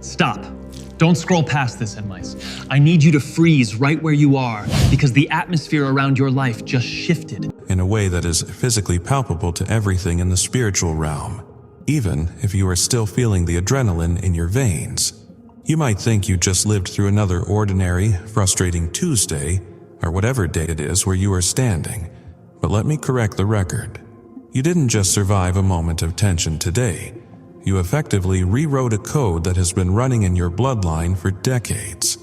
Stop. Don't scroll past this, Headmice. I need you to freeze right where you are, because the atmosphere around your life just shifted. In a way that is physically palpable to everything in the spiritual realm, even if you are still feeling the adrenaline in your veins. You might think you just lived through another ordinary, frustrating Tuesday, or whatever day it is where you are standing, but let me correct the record. You didn't just survive a moment of tension today. You effectively rewrote a code that has been running in your bloodline for decades.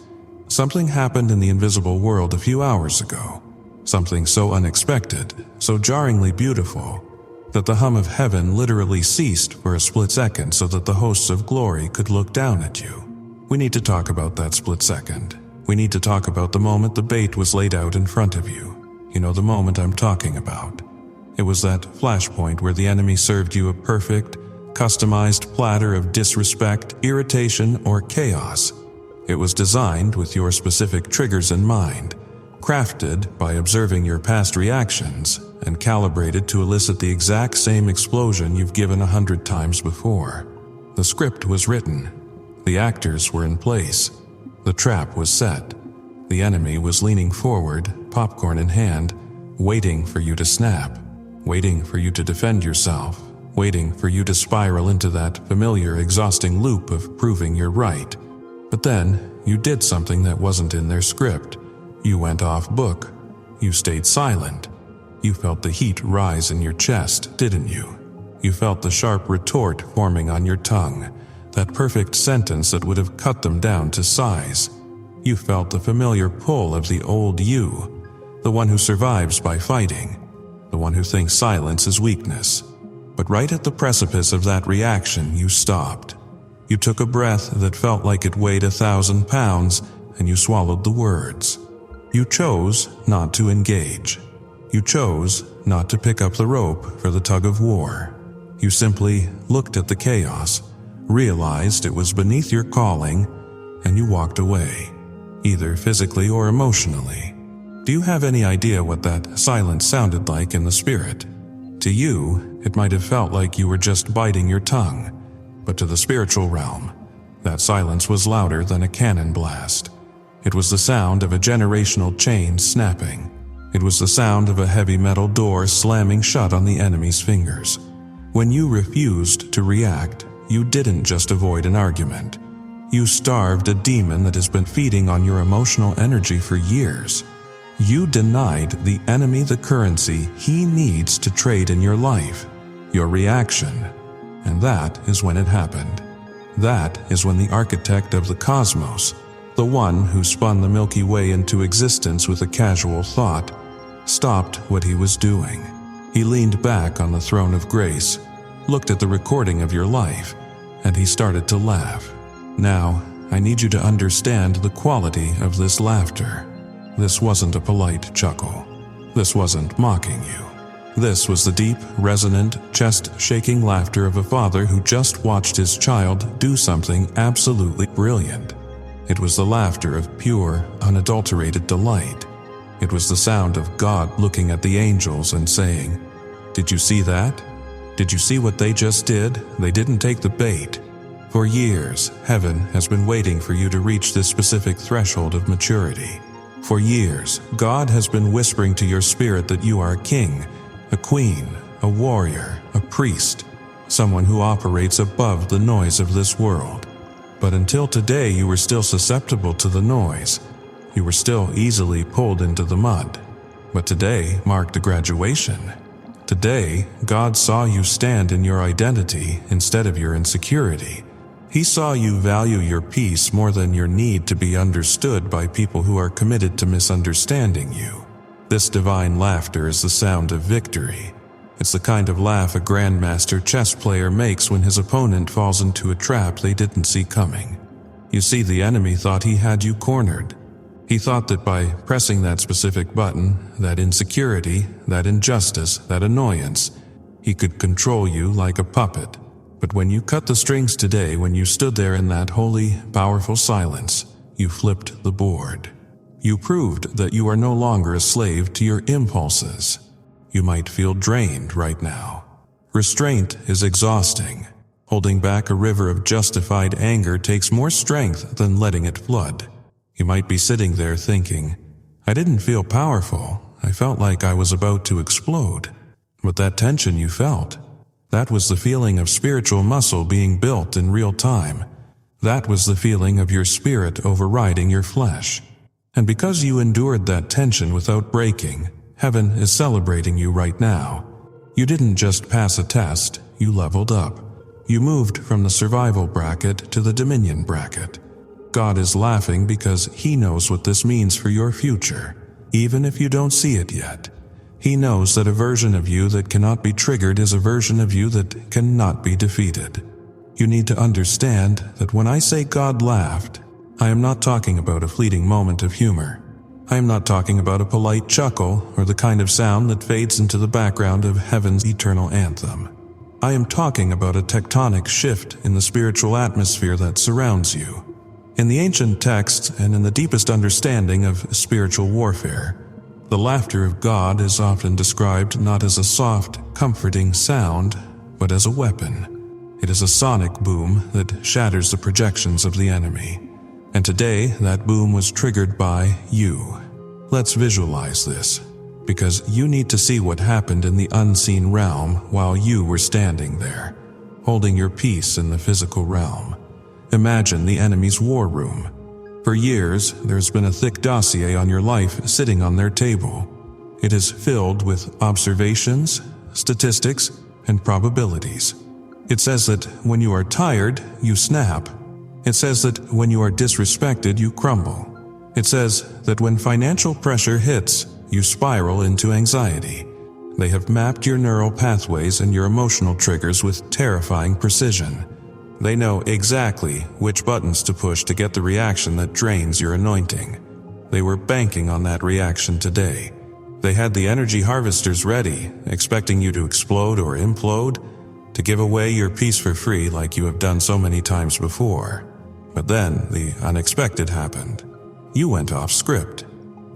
Something happened in the invisible world a few hours ago. Something so unexpected, so jarringly beautiful, that the hum of heaven literally ceased for a split second so that the hosts of glory could look down at you. We need to talk about that split second. We need to talk about the moment the bait was laid out in front of you. You know the moment I'm talking about. It was that flashpoint where the enemy served you a perfect, customized platter of disrespect, irritation, or chaos. It was designed with your specific triggers in mind, crafted by observing your past reactions, and calibrated to elicit the exact same explosion you've given 100 times before. The script was written. The actors were in place. The trap was set. The enemy was leaning forward, popcorn in hand, waiting for you to snap, waiting for you to defend yourself, waiting for you to spiral into that familiar, exhausting loop of proving you're right. But then, you did something that wasn't in their script. You went off book. You stayed silent. You felt the heat rise in your chest, didn't you? You felt the sharp retort forming on your tongue, that perfect sentence that would have cut them down to size. You felt the familiar pull of the old you, the one who survives by fighting, the one who thinks silence is weakness. But right at the precipice of that reaction, you stopped. You took a breath that felt like it weighed 1,000 pounds, and you swallowed the words. You chose not to engage. You chose not to pick up the rope for the tug of war. You simply looked at the chaos, realized it was beneath your calling, and you walked away, either physically or emotionally. Do you have any idea what that silence sounded like in the spirit? To you, it might have felt like you were just biting your tongue, but to the spiritual realm, that silence was louder than a cannon blast. It was the sound of a generational chain snapping. It was the sound of a heavy metal door slamming shut on the enemy's fingers. When you refused to react, you didn't just avoid an argument. You starved a demon that has been feeding on your emotional energy for years. You denied the enemy the currency he needs to trade in your life, your reaction. And that is when it happened. That is when the architect of the cosmos, the one who spun the Milky Way into existence with a casual thought, stopped what he was doing. He leaned back on the throne of grace, looked at the recording of your life, and he started to laugh. Now, I need you to understand the quality of this laughter. This wasn't a polite chuckle. This wasn't mocking you. This was the deep, resonant, chest-shaking laughter of a father who just watched his child do something absolutely brilliant. It was the laughter of pure, unadulterated delight. It was the sound of God looking at the angels and saying, "Did you see that? Did you see what they just did? They didn't take the bait." For years, heaven has been waiting for you to reach this specific threshold of maturity. For years, God has been whispering to your spirit that you are a king, a queen, a warrior, a priest, someone who operates above the noise of this world. But until today, you were still susceptible to the noise. You were still easily pulled into the mud. But today marked a graduation. Today, God saw you stand in your identity instead of your insecurity. He saw you value your peace more than your need to be understood by people who are committed to misunderstanding you. This divine laughter is the sound of victory. It's the kind of laugh a grandmaster chess player makes when his opponent falls into a trap they didn't see coming. You see, the enemy thought he had you cornered. He thought that by pressing that specific button, that insecurity, that injustice, that annoyance, he could control you like a puppet. But when you cut the strings today, when you stood there in that holy, powerful silence, you flipped the board. You proved that you are no longer a slave to your impulses. You might feel drained right now. Restraint is exhausting. Holding back a river of justified anger takes more strength than letting it flood. You might be sitting there thinking, I didn't feel powerful. I felt like I was about to explode. But that tension you felt, that was the feeling of spiritual muscle being built in real time. That was the feeling of your spirit overriding your flesh. And because you endured that tension without breaking, heaven is celebrating you right now. You didn't just pass a test, you leveled up. You moved from the survival bracket to the dominion bracket. God is laughing because He knows what this means for your future, even if you don't see it yet. He knows that a version of you that cannot be triggered is a version of you that cannot be defeated. You need to understand that when I say God laughed, I am not talking about a fleeting moment of humor. I am not talking about a polite chuckle or the kind of sound that fades into the background of heaven's eternal anthem. I am talking about a tectonic shift in the spiritual atmosphere that surrounds you. In the ancient texts and in the deepest understanding of spiritual warfare, the laughter of God is often described not as a soft, comforting sound, but as a weapon. It is a sonic boom that shatters the projections of the enemy. And today, that boom was triggered by you. Let's visualize this, because you need to see what happened in the unseen realm while you were standing there, holding your peace in the physical realm. Imagine the enemy's war room. For years, there's been a thick dossier on your life sitting on their table. It is filled with observations, statistics, and probabilities. It says that when you are tired, you snap. It says that when you are disrespected, you crumble. It says that when financial pressure hits, you spiral into anxiety. They have mapped your neural pathways and your emotional triggers with terrifying precision. They know exactly which buttons to push to get the reaction that drains your anointing. They were banking on that reaction today. They had the energy harvesters ready, expecting you to explode or implode, to give away your peace for free like you have done so many times before. But then the unexpected happened. You went off script.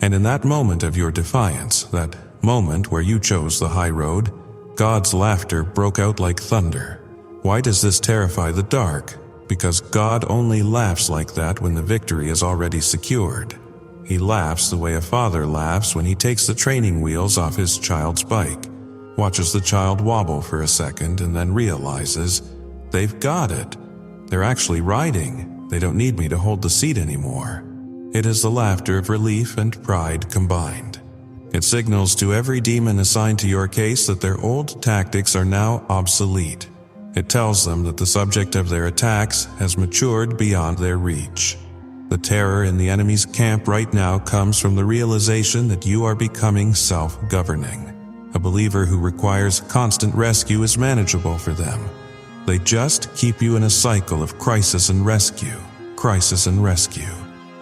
And in that moment of your defiance, that moment where you chose the high road, God's laughter broke out like thunder. Why does this terrify the dark? Because God only laughs like that when the victory is already secured. He laughs the way a father laughs when he takes the training wheels off his child's bike, watches the child wobble for a second, and then realizes they've got it. They're actually riding. They don't need me to hold the seat anymore. It is the laughter of relief and pride combined. It signals to every demon assigned to your case that their old tactics are now obsolete. It tells them that the subject of their attacks has matured beyond their reach. The terror in the enemy's camp right now comes from the realization that you are becoming self-governing. A believer who requires constant rescue is manageable for them. They just keep you in a cycle of crisis and rescue, crisis and rescue.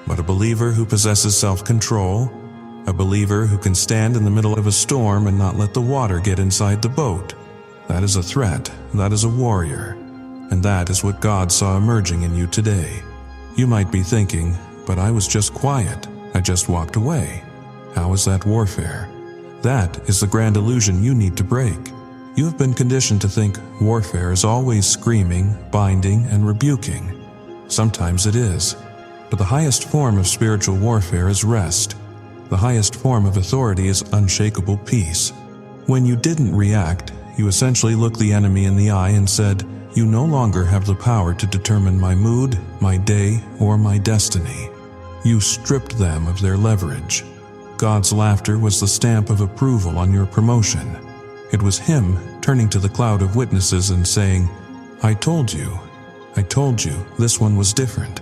But a believer who possesses self-control, a believer who can stand in the middle of a storm and not let the water get inside the boat, that is a threat, that is a warrior, and that is what God saw emerging in you today. You might be thinking, but I was just quiet, I just walked away. How is that warfare? That is the grand illusion you need to break. You have been conditioned to think warfare is always screaming, binding, and rebuking. Sometimes it is, but the highest form of spiritual warfare is rest. The highest form of authority is unshakable peace. When you didn't react, you essentially looked the enemy in the eye and said, "You no longer have the power to determine my mood, my day, or my destiny." You stripped them of their leverage. God's laughter was the stamp of approval on your promotion. It was Him turning to the cloud of witnesses and saying, I told you, this one was different.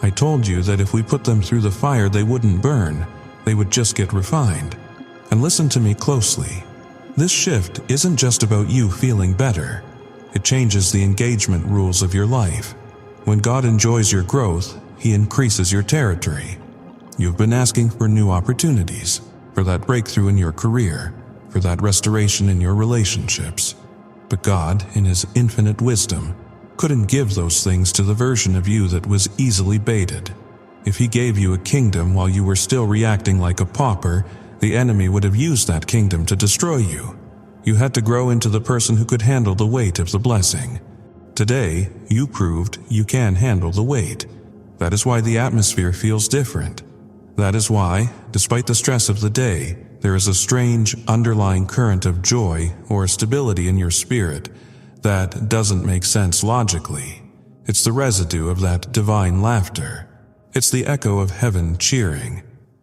I told you that if we put them through the fire they wouldn't burn, they would just get refined. And listen to me closely. This shift isn't just about you feeling better. It changes the engagement rules of your life. When God enjoys your growth, He increases your territory. You've been asking for new opportunities, for that breakthrough in your career, for that restoration in your relationships. But God, in His infinite wisdom, couldn't give those things to the version of you that was easily baited. If He gave you a kingdom while you were still reacting like a pauper, the enemy would have used that kingdom to destroy you. You had to grow into the person who could handle the weight of the blessing, Today, you proved you can handle the weight. That is why the atmosphere feels different. That is why, despite the stress of the day, there is a strange underlying current of joy or stability in your spirit that doesn't make sense logically. It's the residue of that divine laughter. It's the echo of heaven cheering.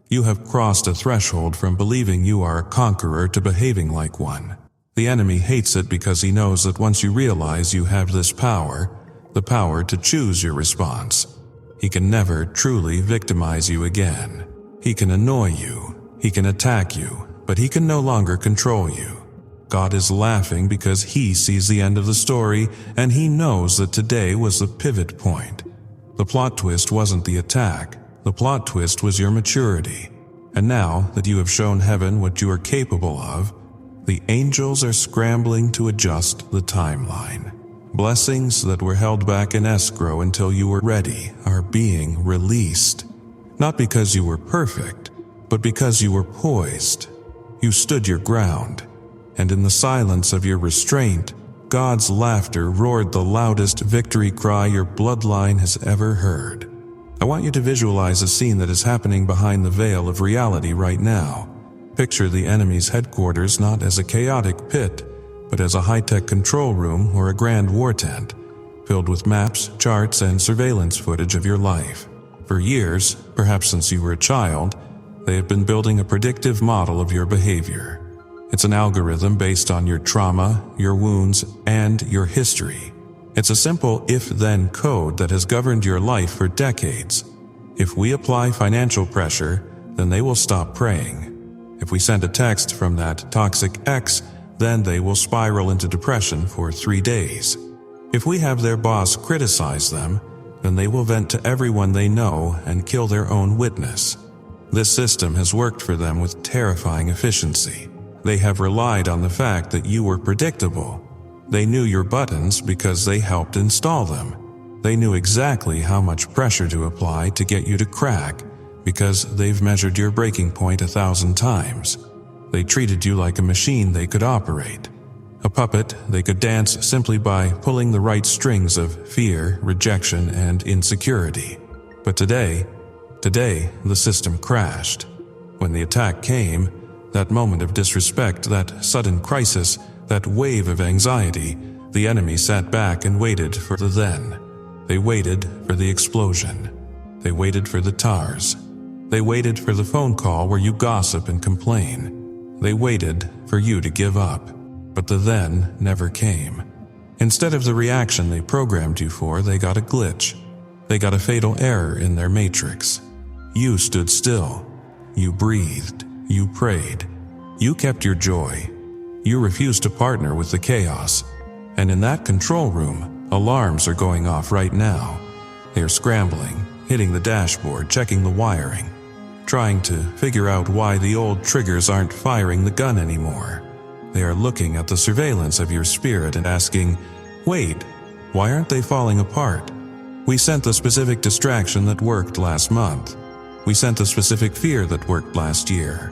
You have crossed a threshold from believing you are a conqueror to behaving like one. The enemy hates it because he knows that once you realize you have this power, the power to choose your response, he can never truly victimize you again. He can annoy you, he can attack you, but he can no longer control you. God is laughing because he sees the end of the story, and he knows that today was the pivot point. The plot twist wasn't the attack. The plot twist was your maturity. And now that you have shown heaven what you are capable of, the angels are scrambling to adjust the timeline. Blessings that were held back in escrow until you were ready are being released. Not because you were perfect, but because you were poised. You stood your ground. And in the silence of your restraint, God's laughter roared the loudest victory cry your bloodline has ever heard. I want you to visualize a scene that is happening behind the veil of reality right now. Picture the enemy's headquarters not as a chaotic pit, but as a high-tech control room or a grand war tent, filled with maps, charts, and surveillance footage of your life. For years, perhaps since you were a child, they have been building a predictive model of your behavior. It's an algorithm based on your trauma, your wounds, and your history. It's a simple if-then code that has governed your life for decades. If we apply financial pressure, then they will stop praying. If we send a text from that toxic ex, then they will spiral into depression for 3 days. If we have their boss criticize them, then they will vent to everyone they know and kill their own witness. This system has worked for them with terrifying efficiency. They have relied on the fact that you were predictable. They knew your buttons because they helped install them. They knew exactly how much pressure to apply to get you to crack because they've measured your breaking point 1,000 times. They treated you like a machine they could operate. A puppet they could dance simply by pulling the right strings of fear, rejection, and insecurity. But today, the system crashed. When the attack came, that moment of disrespect, that sudden crisis, that wave of anxiety, the enemy sat back and waited for the then. They waited for the explosion. They waited for the TARS. They waited for the phone call where you gossip and complain. They waited for you to give up. But the then never came. Instead of the reaction they programmed you for, they got a glitch. They got a fatal error in their matrix. You stood still. You breathed. You prayed. You kept your joy. You refused to partner with the chaos. And in that control room, alarms are going off right now. They are scrambling, hitting the dashboard, checking the wiring, trying to figure out why the old triggers aren't firing the gun anymore. They are looking at the surveillance of your spirit and asking, wait, why aren't they falling apart? We sent the specific distraction that worked last month. We sent the specific fear that worked last year.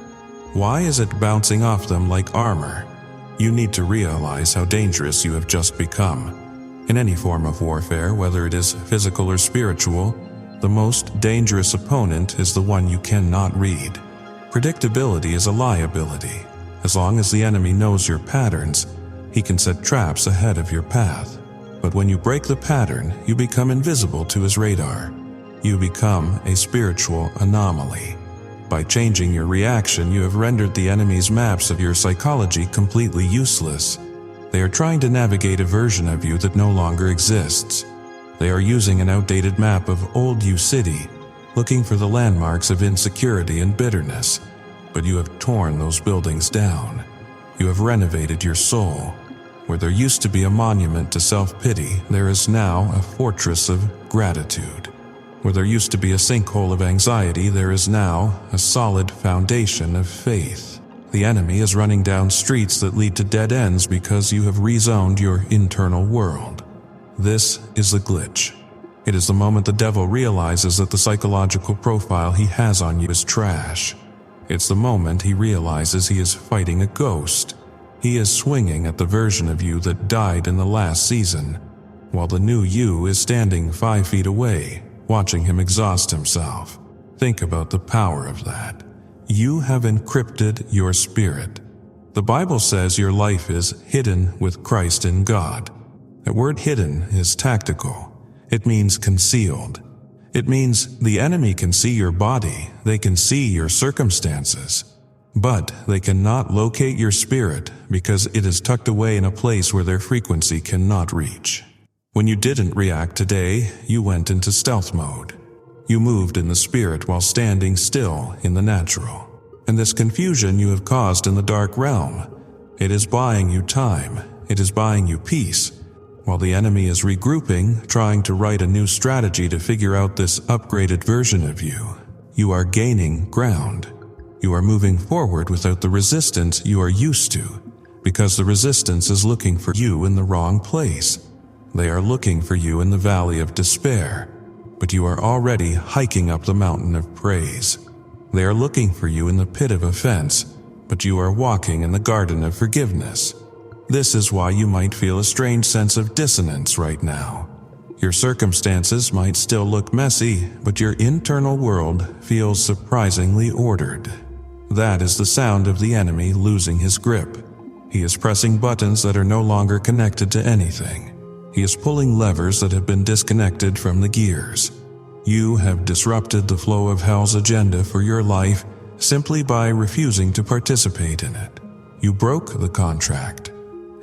Why is it bouncing off them like armor? You need to realize how dangerous you have just become. In any form of warfare, whether it is physical or spiritual, the most dangerous opponent is the one you cannot read. Predictability is a liability. As long as the enemy knows your patterns, he can set traps ahead of your path. But when you break the pattern, you become invisible to his radar. You become a spiritual anomaly. By changing your reaction, you have rendered the enemy's maps of your psychology completely useless. They are trying to navigate a version of you that no longer exists. They are using an outdated map of old you city, looking for the landmarks of insecurity and bitterness. But you have torn those buildings down. You have renovated your soul. Where there used to be a monument to self-pity, there is now a fortress of gratitude. Where there used to be a sinkhole of anxiety, there is now a solid foundation of faith. The enemy is running down streets that lead to dead ends because you have rezoned your internal world. This is the glitch. It is the moment the devil realizes that the psychological profile he has on you is trash. It's the moment he realizes he is fighting a ghost. He is swinging at the version of you that died in the last season. while the new you is standing 5 feet away, watching him exhaust himself. Think about the power of that. You have encrypted your spirit. The Bible says your life is hidden with Christ in God. The word hidden is tactical. It means concealed. It means the enemy can see your body, they can see your circumstances, but they cannot locate your spirit because it is tucked away in a place where their frequency cannot reach. When you didn't react today, you went into stealth mode. You moved in the spirit while standing still in the natural. And this confusion you have caused in the dark realm, it is buying you time, it is buying you peace, while the enemy is regrouping, trying to write a new strategy to figure out this upgraded version of you. You are gaining ground. You are moving forward without the resistance you are used to, because the resistance is looking for you in the wrong place. They are looking for you in the valley of despair, but you are already hiking up the mountain of praise. They are looking for you in the pit of offense, but you are walking in the garden of forgiveness. This is why you might feel a strange sense of dissonance right now. Your circumstances might still look messy, but your internal world feels surprisingly ordered. That is the sound of the enemy losing his grip. He is pressing buttons that are no longer connected to anything. He is pulling levers that have been disconnected from the gears. You have disrupted the flow of hell's agenda for your life simply by refusing to participate in it. You broke the contract.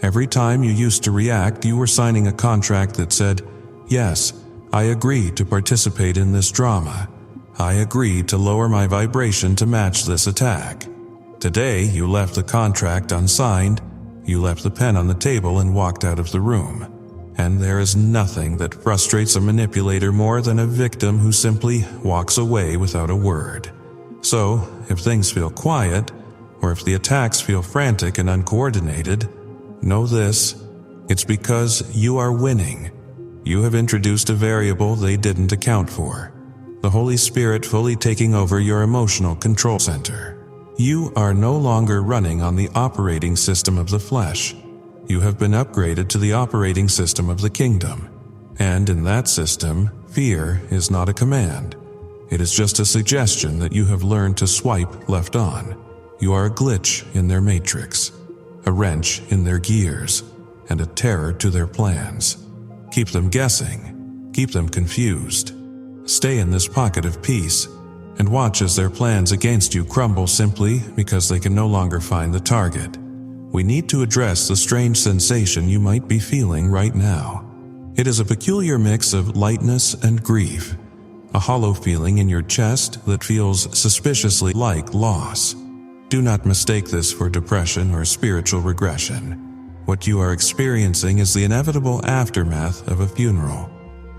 Every time you used to react, you were signing a contract that said, "Yes, I agree to participate in this drama. I agree to lower my vibration to match this attack." Today, you left the contract unsigned, you left the pen on the table and walked out of the room. And there is nothing that frustrates a manipulator more than a victim who simply walks away without a word. So, if things feel quiet, or if the attacks feel frantic and uncoordinated, know this: it's because you are winning. You have introduced a variable they didn't account for. The Holy Spirit fully taking over your emotional control center. You are no longer running on the operating system of the flesh. You have been upgraded to the operating system of the kingdom. And in that system, fear is not a command. It is just a suggestion that you have learned to swipe left on. You are a glitch in their matrix, a wrench in their gears, and a terror to their plans. Keep them guessing. Keep them confused. Stay in this pocket of peace and watch as their plans against you crumble simply because they can no longer find the target. We need to address the strange sensation you might be feeling right now. It is a peculiar mix of lightness and grief, a hollow feeling in your chest that feels suspiciously like loss. Do not mistake this for depression or spiritual regression. What you are experiencing is the inevitable aftermath of a funeral.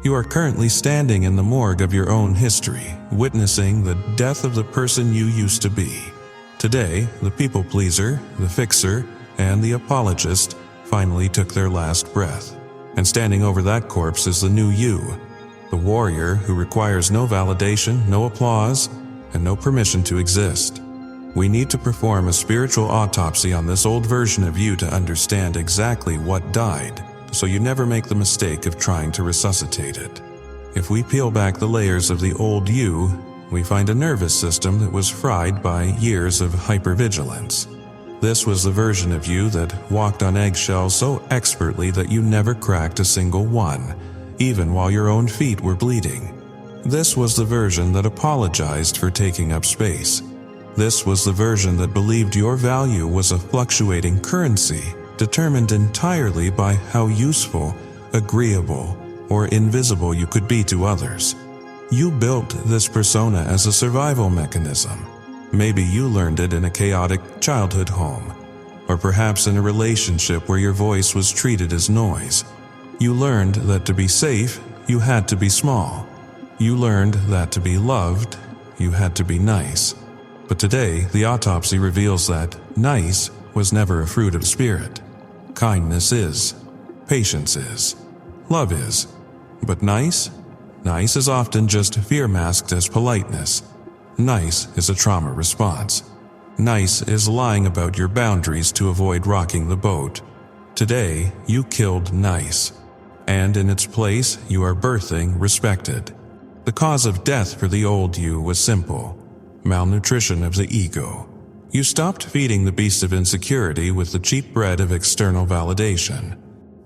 You are currently standing in the morgue of your own history, witnessing the death of the person you used to be. Today, the people pleaser, the fixer, and the apologist finally took their last breath. And standing over that corpse is the new you, the warrior who requires no validation, no applause, and no permission to exist. We need to perform a spiritual autopsy on this old version of you to understand exactly what died, so you never make the mistake of trying to resuscitate it. If we peel back the layers of the old you, we find a nervous system that was fried by years of hypervigilance. This was the version of you that walked on eggshells so expertly that you never cracked a single one, even while your own feet were bleeding. This was the version that apologized for taking up space. This was the version that believed your value was a fluctuating currency, determined entirely by how useful, agreeable, or invisible you could be to others. You built this persona as a survival mechanism. Maybe you learned it in a chaotic childhood home, or perhaps in a relationship where your voice was treated as noise. You learned that to be safe, you had to be small. You learned that to be loved, you had to be nice. But today, the autopsy reveals that nice was never a fruit of spirit. Kindness is. Patience is. Love is. But nice? Nice is often just fear masked as politeness. Nice is a trauma response. Nice is lying about your boundaries to avoid rocking the boat. Today, you killed nice. and in its place you are birthing respected. The cause of death for the old you was simple: malnutrition of the ego. You stopped feeding the beast of insecurity with the cheap bread of external validation.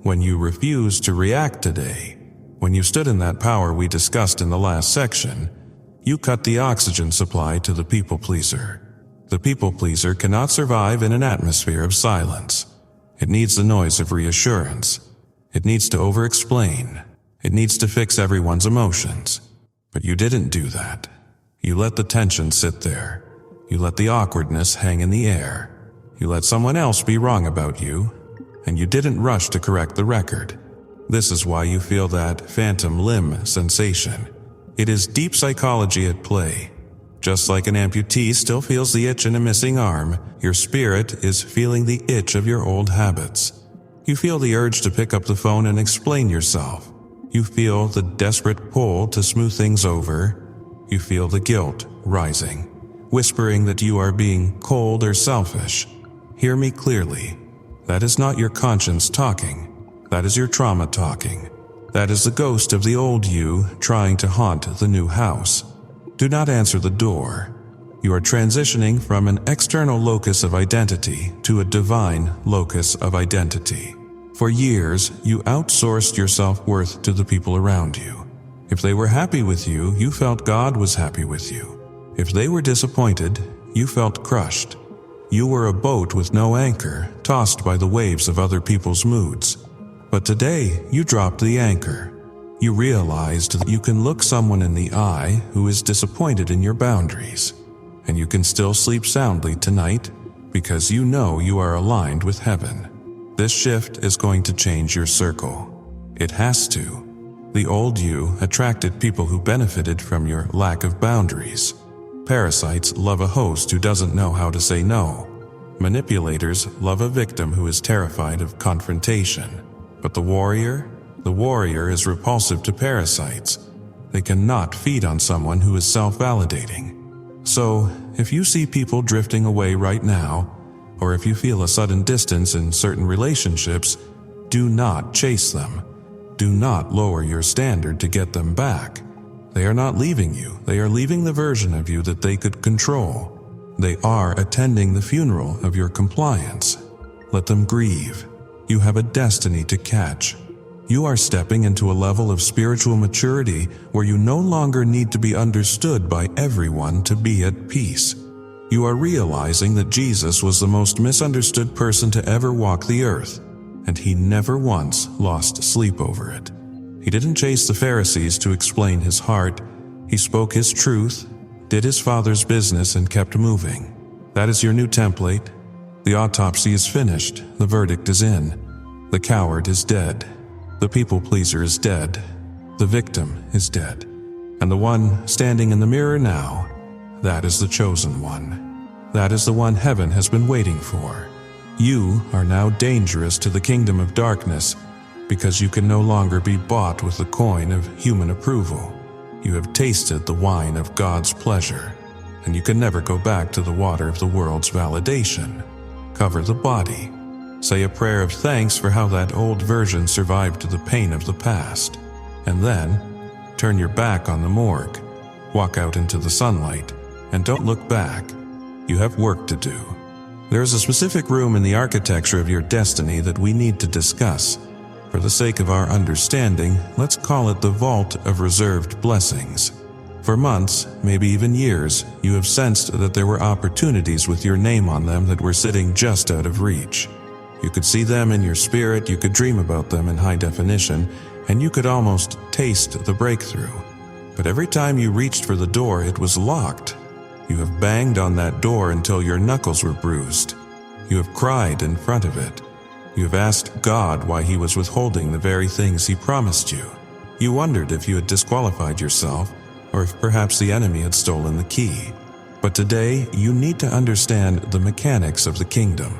When you refused to react today, when you stood in that power we discussed in the last section, you cut the oxygen supply to the people pleaser. The people pleaser cannot survive in an atmosphere of silence. It needs the noise of reassurance. It needs to over-explain. It needs to fix everyone's emotions. But you didn't do that. You let the tension sit there. You let the awkwardness hang in the air. You let someone else be wrong about you, and you didn't rush to correct the record. This is why you feel that phantom limb sensation. It is deep psychology at play. Just like an amputee still feels the itch in a missing arm, your spirit is feeling the itch of your old habits. You feel the urge to pick up the phone and explain yourself. You feel the desperate pull to smooth things over. You feel the guilt rising, whispering that you are being cold or selfish. Hear me clearly. That is not your conscience talking. That is your trauma talking. That is the ghost of the old you trying to haunt the new house. Do not answer the door. You are transitioning from an external locus of identity to a divine locus of identity. For years, you outsourced your self-worth to the people around you. If they were happy with you, you felt God was happy with you. If they were disappointed, you felt crushed. You were a boat with no anchor, tossed by the waves of other people's moods. But today, you dropped the anchor. You realized that you can look someone in the eye who is disappointed in your boundaries, and you can still sleep soundly tonight because you know you are aligned with heaven. This shift is going to change your circle. It has to. The old you attracted people who benefited from your lack of boundaries. Parasites love a host who doesn't know how to say no. Manipulators love a victim who is terrified of confrontation. But the warrior is repulsive to parasites. They cannot feed on someone who is self-validating. So, if you see people drifting away right now, or if you feel a sudden distance in certain relationships, do not chase them. Do not lower your standard to get them back. They are not leaving you. They are leaving the version of you that they could control. They are attending the funeral of your compliance. Let them grieve. You have a destiny to catch. You are stepping into a level of spiritual maturity where you no longer need to be understood by everyone to be at peace. You are realizing that Jesus was the most misunderstood person to ever walk the earth, and he never once lost sleep over it. He didn't chase the Pharisees to explain his heart. He spoke his truth, did his Father's business, and kept moving. That is your new template. The autopsy is finished. The verdict is in. The coward is dead. The people pleaser is dead. The victim is dead. And the one standing in the mirror now, that is the chosen one. That is the one heaven has been waiting for. You are now dangerous to the kingdom of darkness because you can no longer be bought with the coin of human approval. You have tasted the wine of God's pleasure, and you can never go back to the water of the world's validation. Cover the body. Say a prayer of thanks for how that old version survived the pain of the past. And then, turn your back on the morgue. Walk out into the sunlight, and don't look back. You have work to do. There is a specific room in the architecture of your destiny that we need to discuss. For the sake of our understanding, let's call it the Vault of Reserved Blessings. For months, maybe even years, you have sensed that there were opportunities with your name on them that were sitting just out of reach. You could see them in your spirit, you could dream about them in high definition, and you could almost taste the breakthrough. But every time you reached for the door, it was locked. You have banged on that door until your knuckles were bruised. You have cried in front of it. You have asked God why he was withholding the very things he promised you. You wondered if you had disqualified yourself, or if perhaps the enemy had stolen the key. But today, you need to understand the mechanics of the kingdom.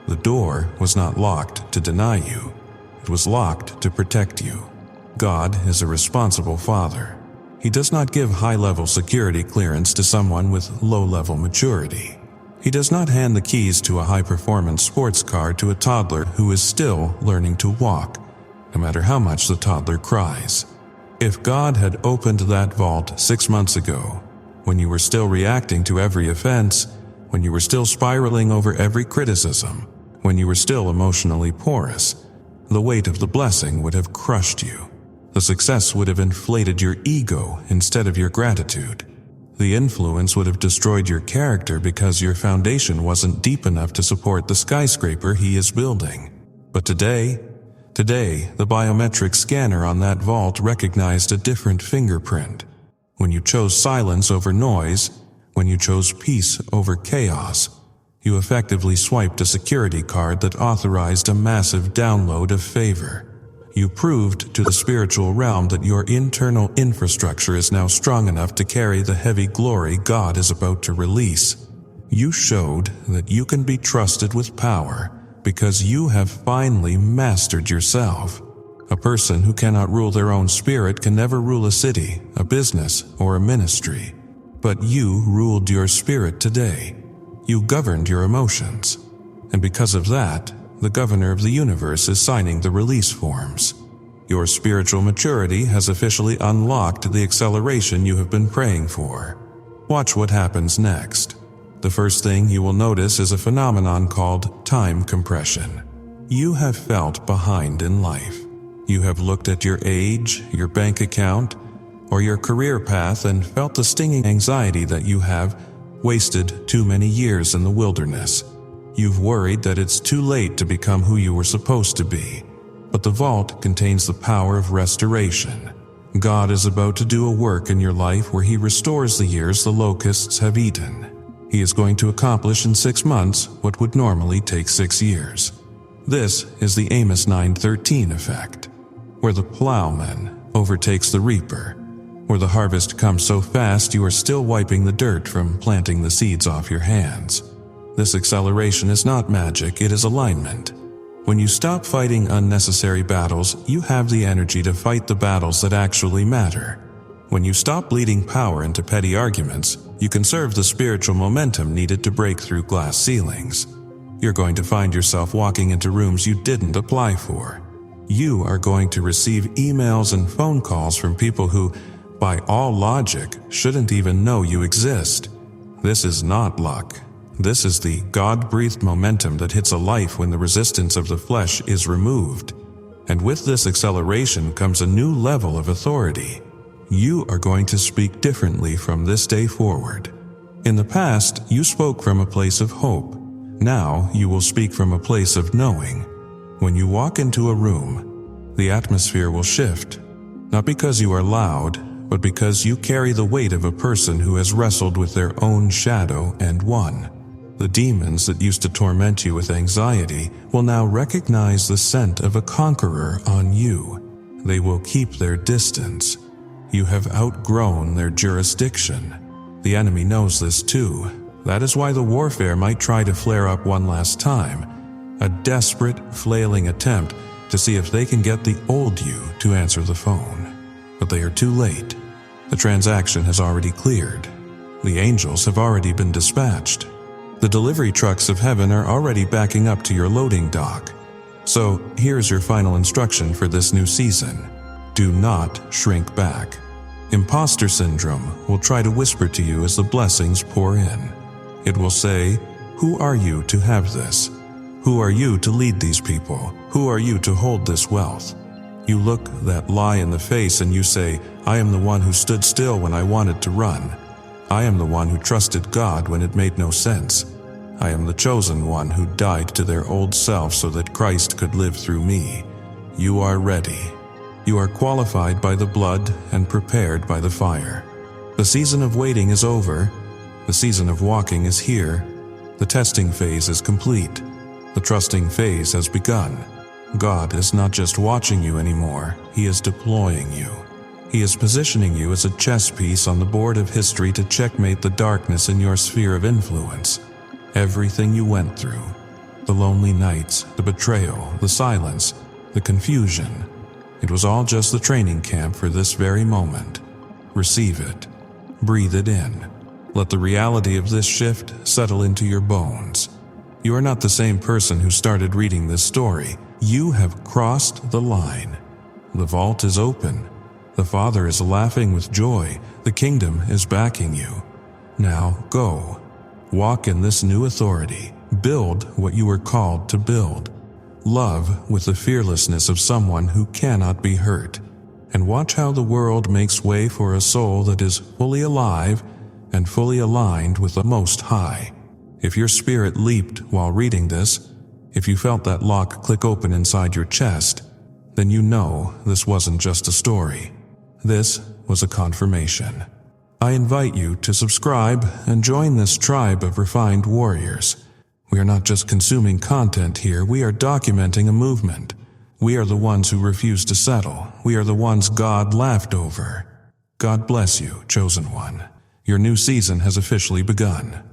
The door was not locked to deny you. It was locked to protect you. God is a responsible father. He does not give high-level security clearance to someone with low-level maturity. He does not hand the keys to a high-performance sports car to a toddler who is still learning to walk. no matter how much the toddler cries. If God had opened that vault 6 months ago, when you were still reacting to every offense, when you were still spiraling over every criticism, when you were still emotionally porous, the weight of the blessing would have crushed you. The success would have inflated your ego instead of your gratitude. The influence would have destroyed your character because your foundation wasn't deep enough to support the skyscraper he is building. But today, the biometric scanner on that vault recognized a different fingerprint. When you chose silence over noise, when you chose peace over chaos, you effectively swiped a security card that authorized a massive download of favor. You proved to the spiritual realm that your internal infrastructure is now strong enough to carry the heavy glory God is about to release. You showed that you can be trusted with power because you have finally mastered yourself. A person who cannot rule their own spirit can never rule a city, a business, or a ministry. But you ruled your spirit today. You governed your emotions. And because of that, the governor of the universe is signing the release forms. Your spiritual maturity has officially unlocked the acceleration you have been praying for. Watch what happens next. The first thing you will notice is a phenomenon called time compression. You have felt behind in life. You have looked at your age, your bank account, or your career path and felt the stinging anxiety that you have wasted too many years in the wilderness. You've worried that it's too late to become who you were supposed to be. But the vault contains the power of restoration. God is about to do a work in your life where He restores the years the locusts have eaten. He is going to accomplish in 6 months what would normally take 6 years. This is the Amos 9:13 effect, where the plowman overtakes the reaper, where the harvest comes so fast you are still wiping the dirt from planting the seeds off your hands. This acceleration is not magic, it is alignment. When you stop fighting unnecessary battles, you have the energy to fight the battles that actually matter. When you stop bleeding power into petty arguments, you conserve the spiritual momentum needed to break through glass ceilings. You're going to find yourself walking into rooms you didn't apply for. You are going to receive emails and phone calls from people who, by all logic, shouldn't even know you exist. This is not luck. This is the God-breathed momentum that hits a life when the resistance of the flesh is removed. And with this acceleration comes a new level of authority. You are going to speak differently from this day forward. In the past, you spoke from a place of hope. Now you will speak from a place of knowing. When you walk into a room, the atmosphere will shift, not because you are loud, but because you carry the weight of a person who has wrestled with their own shadow and won. The demons that used to torment you with anxiety will now recognize the scent of a conqueror on you. They will keep their distance. You have outgrown their jurisdiction. The enemy knows this too. That is why the warfare might try to flare up one last time, a desperate, flailing attempt to see if they can get the old you to answer the phone. But they are too late. The transaction has already cleared. The angels have already been dispatched. The delivery trucks of heaven are already backing up to your loading dock. So here's your final instruction for this new season. Do not shrink back. Imposter syndrome will try to whisper to you as the blessings pour in. It will say, "Who are you to have this? Who are you to lead these people? Who are you to hold this wealth?" You look that lie in the face and you say, "I am the one who stood still when I wanted to run. I am the one who trusted God when it made no sense. I am the chosen one who died to their old self so that Christ could live through me." You are ready. You are qualified by the blood and prepared by the fire. The season of waiting is over. The season of walking is here. The testing phase is complete. The trusting phase has begun. God is not just watching you anymore, He is deploying you. He is positioning you as a chess piece on the board of history to checkmate the darkness in your sphere of influence. Everything you went through, the lonely nights, the betrayal, the silence, the confusion, it was all just the training camp for this very moment. Receive it. Breathe it in. Let the reality of this shift settle into your bones. You are not the same person who started reading this story. You have crossed the line. The vault is open. The Father is laughing with joy. The kingdom is backing you. Now go. Walk in this new authority. Build what you were called to build. Love with the fearlessness of someone who cannot be hurt. And watch how the world makes way for a soul that is fully alive and fully aligned with the Most High. If your spirit leaped while reading this, if you felt that lock click open inside your chest, then you know this wasn't just a story. This was a confirmation. I invite you to subscribe and join this tribe of refined warriors. We are not just consuming content here, we are documenting a movement. We are the ones who refuse to settle. We are the ones God laughed over. God bless you, chosen one. Your new season has officially begun.